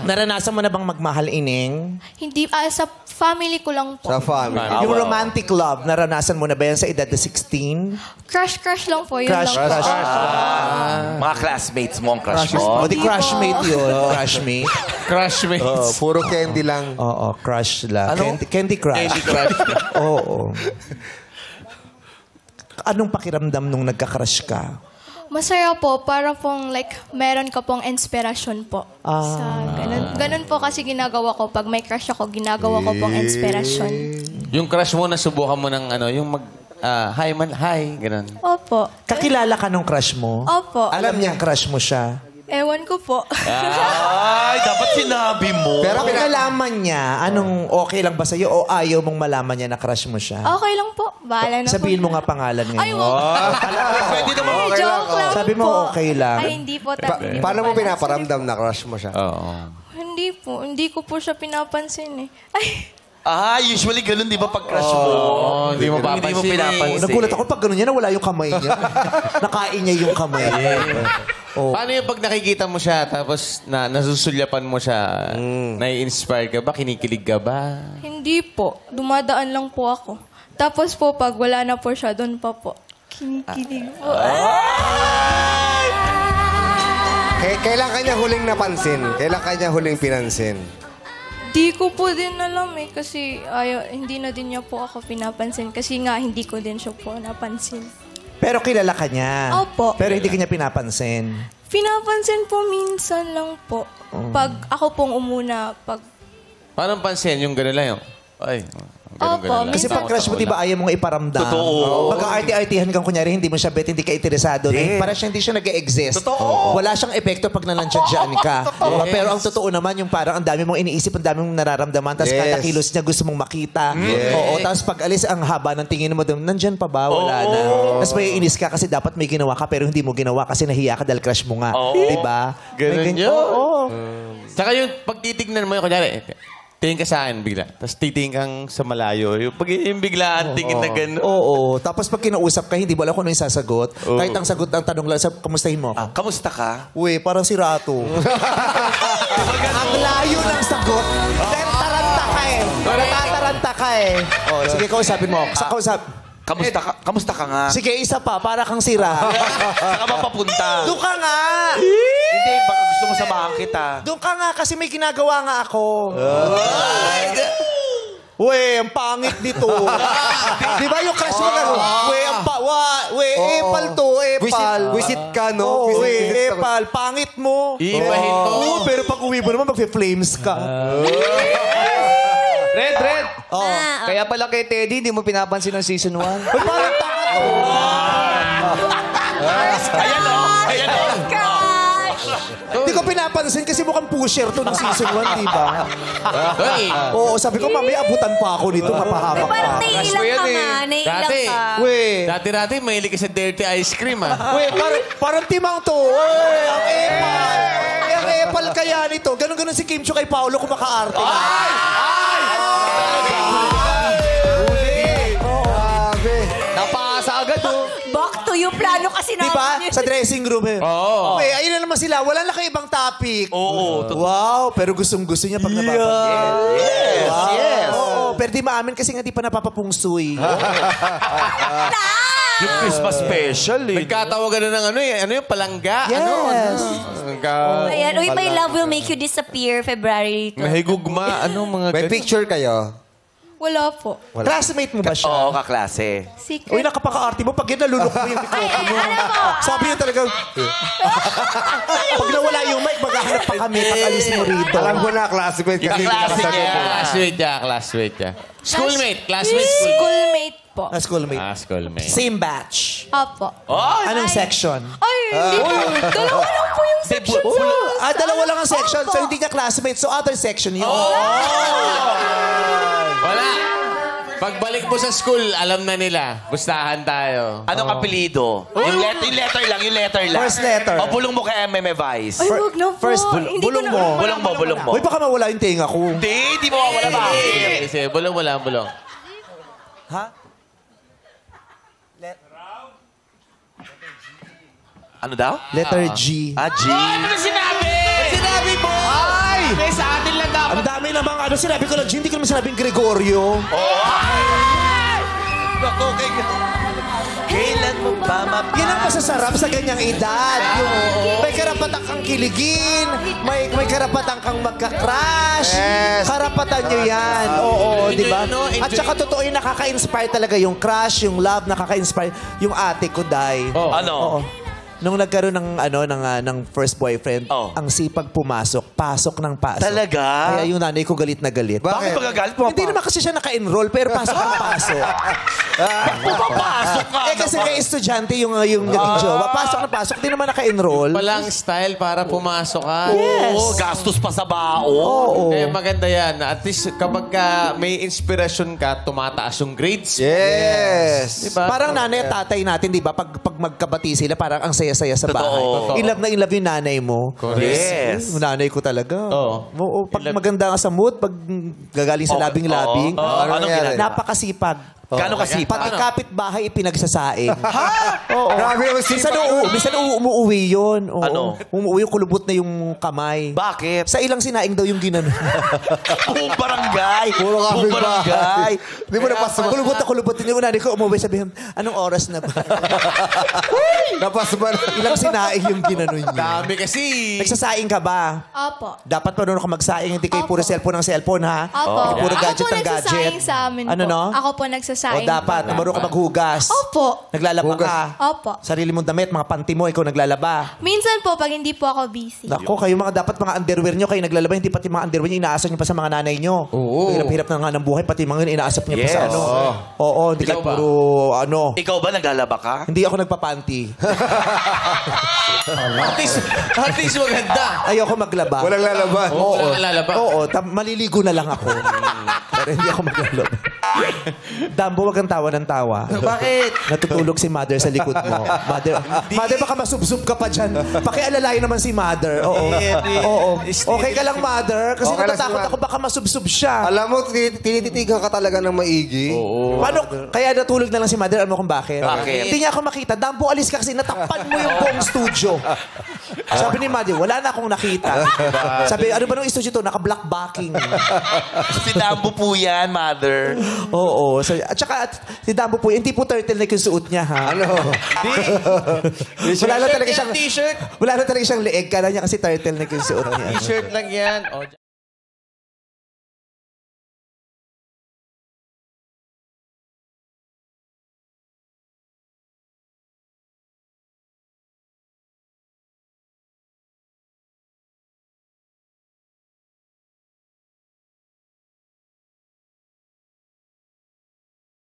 Naranasan mo na bang magmahal ining? Hindi, sa family ko lang po. Sa family. Yung romantic love, naranasan mo na ba yan sa edad na 16? Crush lang po. Yun Crush. Mga classmates mo ang crush mo. O, di crushmate yun. Crushmate. Crushmates. Puro candy lang. Oo, crush lang. Ano? Candy crush. Candy Crush. Oo. Anong pakiramdam nung nagka-crush ka? Masaya po, para pong like, meron ka pong inspirasyon po. Ganun po kasi ginagawa ko. Pag may crush ako, ginagawa ko pong inspirasyon. Yung crush mo, nasubukan mo ng ano, yung hi man, hi, ganun. Opo. Kakilala ka nung crush mo? Opo. Alam niya crush mo siya? Ewan ko po. Ay, dapat sinabi mo. Pero kung nalaman niya, anong okay lang ba sa'yo o ayaw mong malaman niya na crush mo siya? Okay lang po. Bahala na Sabihin po. mo nga pangalan ngayon. Ay, wag. Pwede naman. Ay, joke lang Sabi mo po. okay lang. Ay, hindi po. Hindi Paano po mo pala. pinaparamdam na crush mo siya? Oo. Hindi po. Hindi ko po siya pinapansin eh. Ay, Usually ganun, di ba, pag crush mo? Hindi mo Hindi mo pinapansin. Nagulat ako pag gano'n niya, nawala yung kamay niya. Nakain niya yung kamay. Paano yung pag nakikita mo siya, tapos nasusulyapan mo siya, nai-inspire ka ba? Kinikilig ka ba? hindi po. Dumadaan lang po ako. Tapos po, pag wala na po siya, doon pa po. Kinikilig po. Kailan kanya huling napansin? Kailan kanya huling pinansin? Di ko po din alam eh. Kasi hindi na din niya po ako pinapansin. Kasi nga, hindi ko din siya po napansin. Pero kilala ka niya. Opo. Pero hindi ka niya pinapansin. Pinapansin po minsan lang po. Pag ako pong umuna, pag... Paano pansin yung gano'n lang yung, ay, Opo, ganun lang. Kasi pag crush mo, di ba, ayaw mong iparamdam. Totoo. Pagka-arty-artyhan kang kunyari, hindi mo siya bet, hindi ka interesado. Yes. Para siya hindi siya nag-e-exist. Totoo. Wala siyang epekto pag nanansyadyan ka. Diba? Pero ang totoo naman, yung parang ang dami mong iniisip, ang dami mong nararamdaman, tapos kada kilos niya gusto mong makita. Oo, tapos pag alis, ang haba ng tingin mo, nandyan pa ba? Wala na. Tapos may inis ka kasi dapat may ginawa ka, pero hindi mo ginawa kasi nahiya ka dahil crush mo nga. Di ba? Ganun yun. Oo. Saka yung pag titignan mo yung, kunyari, tingin ka sa akin bigla, tapos titingin kang sa malayo. Yung pag yung biglaan, tingin na gano'n. Oo. Tapos pag kinausap ka, hindi mo alam kung ano yung sasagot. Kahit ang sagot ng tanong lang, kamustahin mo ako? Kamusta ka? Uy, parang si Rato. Ang layo ng sagot. Dahil taranta ka eh. Natataranta ka eh. Oh, sige, kausapin mo ako. Kamusta ka nga? Sige, isa pa. Para kang sira. Saan ka ba papunta? Doon ka nga. Hindi, baka gusto mo samahan kita. Doon ka nga kasi may ginagawa nga ako. Uy, ang pangit nito. Di ba yung crush mo gano'n? Uy, epal to, epal. Visit ka, no? Oo, Visit ka. epal. Pangit mo. Iibahin to. Oo, pero pag uwi mo naman, magfe-flames ka. Red! Oh. Kaya pala kay Teddy, hindi mo pinapansin ng season 1. Ba't parang tanga to? Ayan o. Hindi ko pinapansin kasi mukhang pusher to ng season 1, di ba? Hey, Oo, sabi ko, mamaya abutan pa ako nito, mapahamak Parang pa. naiilang ka nga. Naiilang Dati. ka. Uy, dati-dati, mahilig ka sa dirty ice cream, ah. uy, parang timang to. Uy, ang epal. Ang epal kaya nito. Ganon-ganon si Kim Chiu kay Paolo kung maka-arte na. Napasa agad, oh. Back to you. Plano kasi Di ba? namin yun. Sa dressing room eh. Oo. Uy, ayun na naman sila. Wala na kayo ibang topic. Oo. Wow, pero gustong-gusto niya pag napapansin. Yes. Oo, pero di maamin kasi nga di pa napapapungsoy. Yung Christmas special eh. Nagkatawagan na ng ano eh. Ano yung palangga? Yes. Ayan. Uy, my love will make you disappear February 12. Nahigugma. Ano mga May picture kayo? Wala po. Classmate mo ba siya? Oo, kaklase. Secret. Uy, nakapaka-arte mo. Pag yan, nalulok mo yung mikropono. Sabi niya talaga, pag nawala yung mic, maghahanap pa kami. Pag-alis mo rito. Alam ko na, classmate ka. Classmate niya. Schoolmate. Classmate. Schoolmate po. Schoolmate. Schoolmate. Same batch. Opo. Anong section? Ay, hindi po. Dalawa lang po yung section sa... Dalawa lang ang section. So, hindi niya classmate. So, other section yun. Wala. Pagbalik mo sa school, alam na nila. Gustahan tayo. Anong apelido? Yung letter lang. First letter. O, bulong mo kay MM Vice. Ay, wag na po. First, Hindi ko bulong na- mo. Bulong mo. Uy, baka mawala yung tinga ko. Hindi mo wala ba? Sige, bulong mo lang, bulong. Ha? Ano daw? Letter G. G. Ano sinabi? Sinabi mo! Ay! May sa atin lang dapat. Ang dami namang ano, sinabi ko lang, hindi ko naman sinabing Gregorio. Kailan mo ba Yan ang masasarap sa ganyang edad. Yung may karapatan kang kiligin, may karapatan kang magka-crush. Yes. Karapatan nyo yan. Oo, di ba? At saka totoo yung nakaka-inspire talaga yung crush, yung love, nakaka-inspire. Yung ate ko, Day. Ano? Oo. Nung nagkaroon ng first boyfriend, ang sipag pasok ng pasok. Talaga? Kaya yung nanay ko galit na galit. Bakit magagalit? Hindi naman kasi siya naka-enroll, pero pasok ng pasok. Pumapasok ka Kasi kay estudyante yung naging jowa. Pasok na pasok, di naman naka-enroll. Palang style para pumasok ka. Oo, gastos pa sa baon. Oo. Kaya maganda yan. At least kapag may inspirasyon ka, tumataas yung grades. Yes. Diba? Parang nanay at tatay natin, di ba? Pag magkabati sila, parang ang saya-saya sa bahay. Totoo. In love yung nanay mo. Yes. Yung nanay ko talaga. Oo. Pag maganda ka sa mood, pag gagaling sa labing-labing, Anong ginagawa? napakasipag. Gano'ng kasipag? Pati kapitbahay ipinagsasaing. Oo. Grabe yung sipag. Minsan umuwi yun. Oo. Ano? Umuwi yung kulubot na yung kamay. Bakit? Sa ilang sinaing daw yung ginanon. Buong barangay. Puro Buong barangay. Di mo napasma. Kulubot na kulubot. Hindi mo nanay ko umuwi sabihin, anong oras na ba? Napasma. Ilang sinaing yung ginanon niya. Dami kasi. Nagsasaing ka ba? Opo. Dapat pa ka magsaing, hindi kayo puro cellphone ng cellphone, ha? Opo. Hindi puro Ako gadget po ng gadget. nagsasaing sa amin Ano, po. no? Ako po O nagsasaing. dapat, marunong ka maghugas. Opo. Naglalaba Hugas. ka. Opo. Sarili mong damit, mga panty mo, ikaw naglalaba. Minsan po, pag hindi po ako busy. Nako, kayo dapat mga underwear nyo, kayo naglalaba, hindi pati mga underwear nyo, inaasap nyo pa sa mga nanay nyo. Oo. Hirap-hirap na nga ng buhay, pati mga yun, inaasap nyo pa sa Yes. ano. Oo, hindi ka Ikaw ba? puro, ano. Ikaw ba naglalaba ka? Hindi ako nagpapanty. At least maganda. Ayoko maglaba. Walang lalaban. Oo. Walang lalaba. Oo, maliligo na lang ako. Pero hindi ako maglalaba. Dambo, wag kang tawa ng tawa. Bakit? Natutulog si Mother sa likod mo. Mother, baka masubsob ka pa dyan. Pakialalayan naman si Mother. Oo. Oo. Okay ka lang, Mother? Kasi Okay lang si natatakot Mother. ako baka masubsob siya. Alam mo, tinititigan ka talaga ng maigi. Paano? Kaya natulog na lang si Mother. Alam mo kung bakit? Bakit? Hindi niya ako makita. Dambo, alis ka kasi natakpan mo yung buong studio. Sabi ni Mother, wala na akong nakita. Sabi, ano ba nung studio to? Naka-black backing. Si Dambo po yan, mother. Oo. So, at saka, si Dambo po, hindi po turtleneck yung suot niya, ha? Ano? Wala na talaga siyang, T-shirt. wala na talaga siyang leeg. Kala niya kasi turtleneck yung suot niya. T-shirt lang yan.